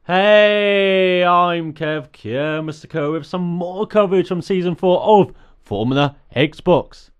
Hey, I'm Kev, here, Mr. Co, with some more coverage from Season 4 of Formula Xbox.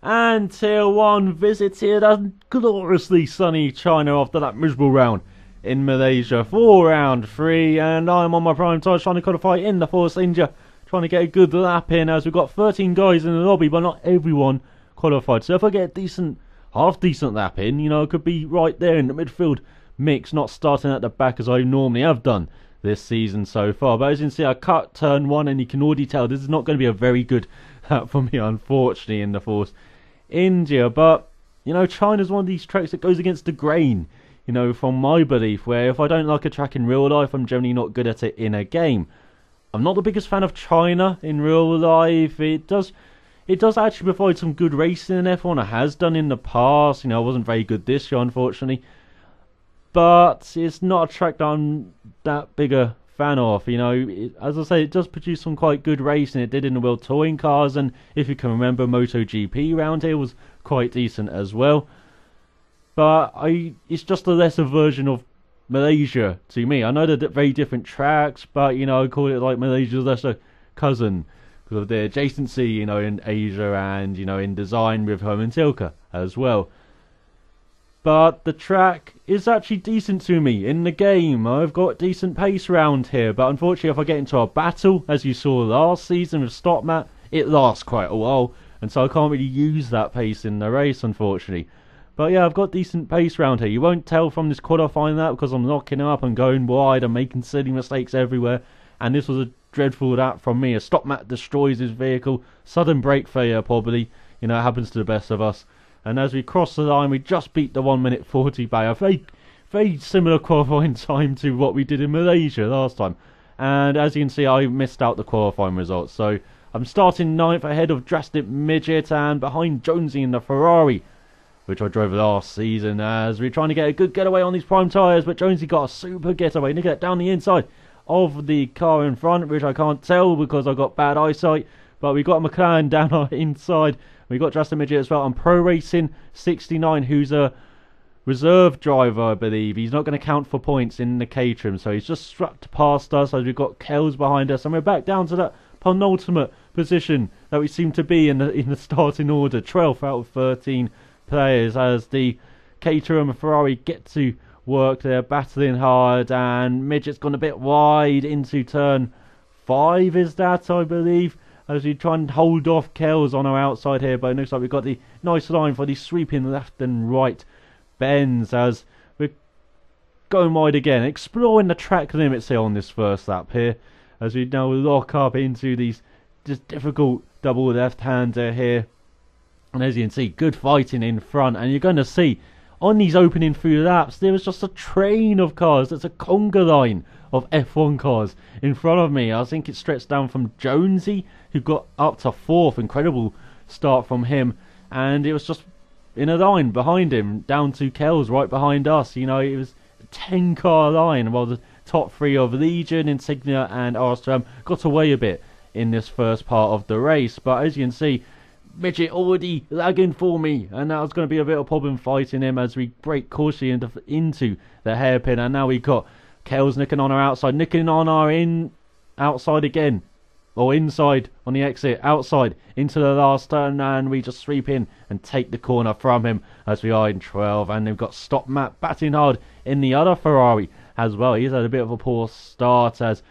And Tier 1 visited a gloriously sunny China after that miserable round in Malaysia for Round 3, and I'm on my prime time trying to qualify in the Force India, trying to get a good lap in, as we've got 13 guys in the lobby, but not everyone qualified. So if I get a decent, half-decent lap in, I could be right there in the midfield mix, not starting at the back as I normally have done this season so far. But as you can see, I cut turn 1, and you can already tell this is not going to be a very good lap for me, unfortunately, in the Force India. But China's one of these tracks that goes against the grain, from my belief, where if I don't like a track in real life, I'm generally not good at it in a game. I'm not the biggest fan of China in real life. It does actually provide some good racing in F1. It has done in the past. I wasn't very good this year, unfortunately. But it's not a track that I'm that big a fan of. As I say, it does produce some quite good racing. It did in the World Touring Cars, and if you can remember, MotoGP round here was quite decent as well. But it's just a lesser version of Malaysia to me. I know they're very different tracks, but I call it like Malaysia's lesser cousin because of the adjacency, in Asia and in design with Herman Tilke as well. But the track is actually decent to me in the game. I've got decent pace around here, but unfortunately if I get into a battle, as you saw last season with StopMat, it lasts quite a while, and so I can't really use that pace in the race, unfortunately. But yeah, I've got decent pace around here. You won't tell from this qualifying lap because I'm knocking up and going wide and making silly mistakes everywhere, and this was a dreadful lap from me. A StopMat destroys his vehicle, sudden brake failure probably, it happens to the best of us. And as we cross the line, we just beat the 1 minute 40 by a very similar qualifying time to what we did in Malaysia last time. And as you can see, I missed out the qualifying results. So I'm starting 9th ahead of Drastic Midget and behind Jonesy in the Ferrari, which I drove last season, as we're trying to get a good getaway on these prime tyres. But Jonesy got a super getaway. Look at that, down the inside of the car in front, which I can't tell because I've got bad eyesight. But we got a McLaren down our inside. We got Drastic Midget as well, and Pro Racing 69, who's a reserve driver, I believe. He's not going to count for points in the Caterham, so he's just struck past us as we've got Kells behind us, and we're back down to that penultimate position that we seem to be in the starting order, 12th out of 13 players, as the Caterham and Ferrari get to work. They're battling hard, and Midget's gone a bit wide into turn 5, is that, I believe, as we try and hold off Kells on our outside here. But it looks like we've got the nice line for the sweeping left and right bends as we're going wide again, exploring the track limits here on this first lap here, as we now lock up into these just difficult double left-hander here. And as you can see, good fighting in front, and you're going to see on these opening few laps there was just a train of cars. That's a conga line of F1 cars in front of me. I think it stretched down from Jonesy, who got up to 4th. Incredible start from him, and it was just in a line behind him down to Kells right behind us. It was a 10 car line, while the top 3 of Legion, Insignia and Armstrong got away a bit in this first part of the race. But as you can see, Midget already lagging for me, and that was going to be a bit of a problem fighting him as we break cautiously into the hairpin. And now we got Kells nicking on our outside, nicking on our outside again, or inside on the exit, outside into the last turn, and we just sweep in and take the corner from him as we are in 12. And they've got StopMat batting hard in the other Ferrari as well. He's had a bit of a poor start as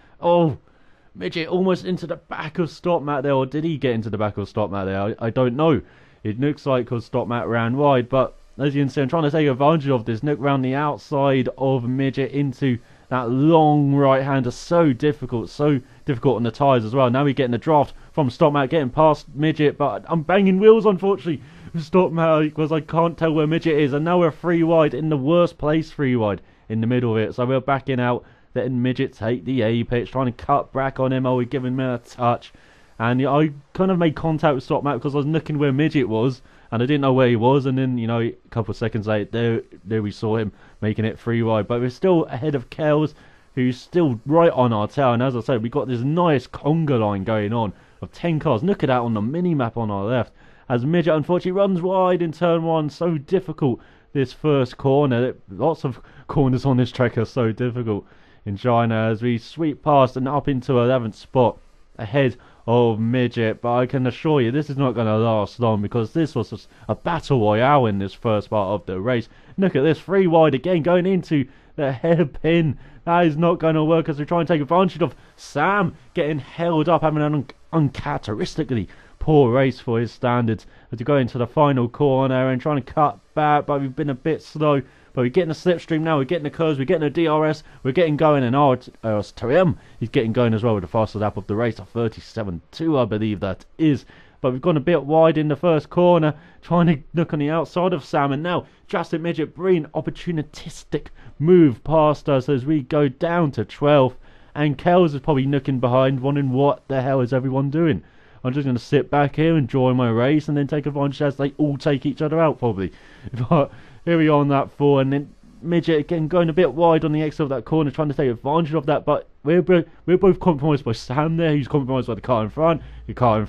Midget almost into the back of StopMat there, or did he get into the back of StopMat there? I don't know. It looks like because StopMat ran wide, but as you can see, I'm trying to take advantage of this. Nick round the outside of Midget into that long right-hander. So difficult on the tyres as well. Now we're getting the draft from StopMat, getting past Midget, but I'm banging wheels, unfortunately, with StopMat because I can't tell where Midget is. And now we're 3 wide, in the worst place 3 wide, in the middle of it. So we're backing out, letting Midget take the apex, trying to cut back on him. We're giving him a touch. And I kind of made contact with StopMat because I was looking where Midget was, and I didn't know where he was. And then, a couple of seconds later, there we saw him making it 3 wide. But we're still ahead of Kells, who's still right on our tail. And as I said, we've got this nice conga line going on of 10 cars. Look at that on the mini-map on our left, as Midget unfortunately runs wide in turn 1. So difficult, this first corner. Lots of corners on this track are so difficult in China as we sweep past and up into 11th spot ahead of Midget. But I can assure you this is not going to last long, because this was just a battle royale in this first part of the race. Look at this, 3 wide again going into the hairpin. That is not going to work as we try and take advantage of Sam getting held up, having an uncharacteristically poor race for his standards, as we go into the final corner and trying to cut back, but we've been a bit slow. But we're getting a slipstream now, we're getting the curves, we're getting a DRS, we're getting going, and Tarim is getting going as well with the fastest lap of the race, a 37.2 I believe that is. But we've gone a bit wide in the first corner, trying to look on the outside of Sam, and now Drastic Midget Breen, opportunistic move past us as we go down to 12th, and Kells is probably looking behind, wondering what the hell is everyone doing. I'm just going to sit back here, enjoy my race, and then take advantage as they all take each other out probably. But here we are on that 4, and then Midget again going a bit wide on the exit of that corner, trying to take advantage of that, but we're both compromised by Sam there, who's compromised by the car in front, car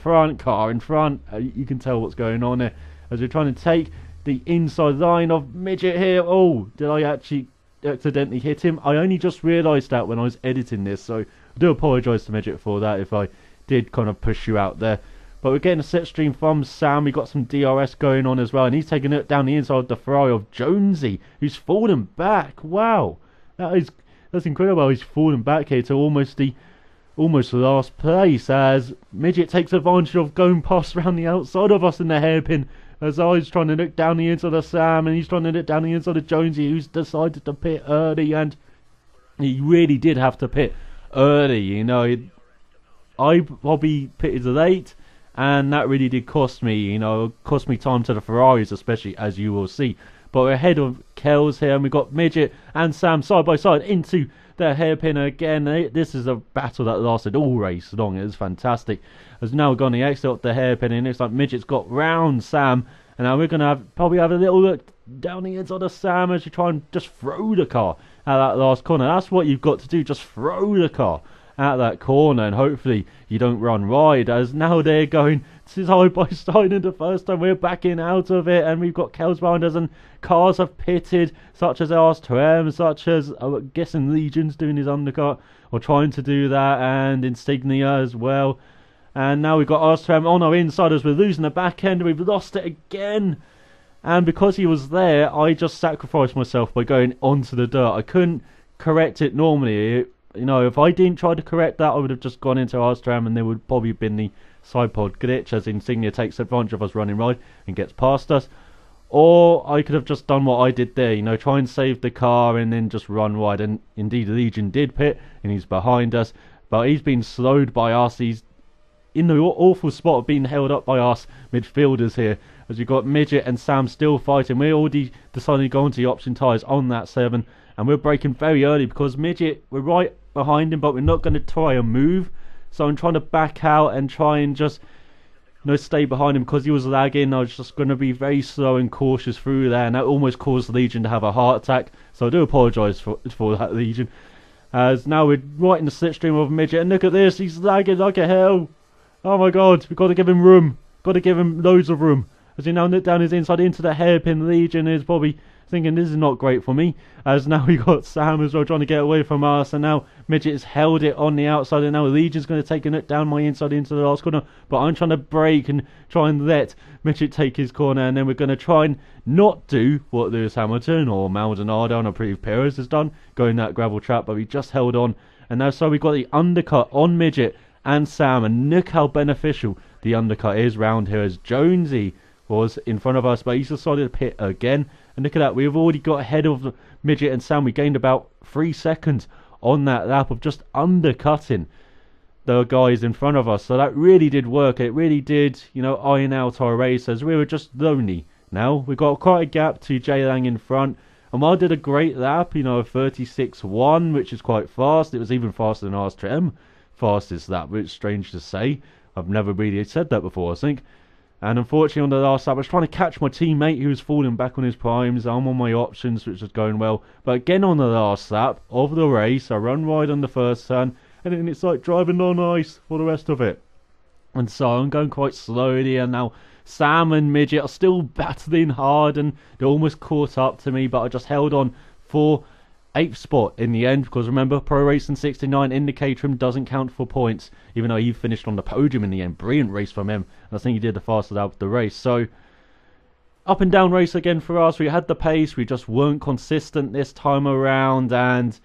in front. You can tell what's going on there as we're trying to take the inside line of Midget here. Oh, did I actually accidentally hit him? I only just realised that when I was editing this, so I do apologise to Midget for that if I did kind of push you out there. But we're getting a slipstream from Sam. We've got some DRS going on as well, and he's taking it down the inside of the Ferrari of Jonesy, who's fallen back. Wow, that's incredible. He's fallen back here to almost last place, as Midget takes advantage of going past around the outside of us in the hairpin, as I was trying to look down the inside of Sam, and he's trying to look down the inside of Jonesy, who's decided to pit early, and he really did have to pit early. You know, I probably pitted late, and that really did cost me, you know, cost me time to the Ferraris, especially, as you will see. But we're ahead of Kells here, and we've got Midget and Sam side by side into the hairpin again. This is a battle that lasted all race long. It was fantastic. As now we've got the exit of the hairpin, and it looks like Midget's got round Sam, and now we're going to probably have a little look down the inside of Sam as you try and just throw the car at that last corner. That's what you've got to do, just throw the car at that corner, and hopefully you don't run wide, as now they're going side by side in the first time. We're backing out of it, and we've got Kells behind us, and cars have pitted, such as R2M, such as I'm guessing Legion's doing his undercut or trying to do that, and Insignia as well. And now we've got R2M on our inside as we're losing the back end. We've lost it again, and because he was there, I just sacrificed myself by going onto the dirt. I couldn't correct it normally. You know, if I didn't try to correct that, I would have just gone into R2M, and there would probably have been the side pod glitch, as Insignia takes advantage of us running right and gets past us. Or I could have just done what I did there, you know, try and save the car and then just run wide. And indeed Legion did pit, and he's behind us, but he's been slowed by us. He's in the awful spot of being held up by us midfielders here, as you've got Midget and Sam still fighting. We're already deciding to go into the option tyres on that 7, and we're braking very early because Midget, we're right behind him, but we're not going to try and move. So I'm trying to back out and try and just, you know, stay behind him, because he was lagging. I was just going to be very slow and cautious through there, and that almost caused Legion to have a heart attack. So I do apologise for that, Legion. As now we're right in the slipstream of Midget, and look at this, he's lagging like a hell. Oh my god, we've got to give him room. Got to give him loads of room. As he now nip down his inside into the hairpin, Legion is probably thinking this is not great for me, as now we got Sam as well trying to get away from us, and now Midget has held it on the outside, and now Legion's going to take a nip down my inside into the last corner, but I'm trying to brake and try and let Midget take his corner, and then we're going to try and not do what Lewis Hamilton or Maldonado and Aprive Perez has done, going that gravel trap, but we just held on, and now so we've got the undercut on Midget and Sam, and look how beneficial the undercut is round here, as Jonesy was in front of us, but he's decided to pit again. And look at that, we've already got ahead of Midget and Sam. We gained about 3 seconds on that lap of just undercutting the guys in front of us. So that really did work. It really did, you know, iron out our race, as we were just lonely. Now we've got quite a gap to J Lang in front. And while I did a great lap, you know, a 36.1, which is quite fast. It was even faster than R2M fastest lap, which is strange to say. I've never really said that before, I think. And unfortunately on the last lap, I was trying to catch my teammate who was falling back on his primes. I'm on my options, which was going well. But again on the last lap of the race, I run wide on the first turn, and then it's like driving on ice for the rest of it. And so I'm going quite slowly, and now Sam and Midget are still battling hard, and they're almost caught up to me, but I just held on for 8th spot in the end, because remember, Pro Racing 69 in the Caterham doesn't count for points, even though he finished on the podium in the end. Brilliant race from him, and I think he did the fastest out of the race. So up and down race again for us. We had the pace, we just weren't consistent this time around, and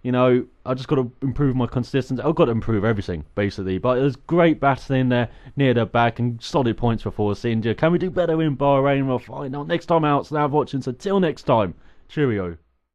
you know, I just got to improve my consistency. I've got to improve everything, basically. But it was great battling there near the back and solid points for Force India. Can we do better in Bahrain? We'll find out next time out. So now watching. So till next time, cheerio.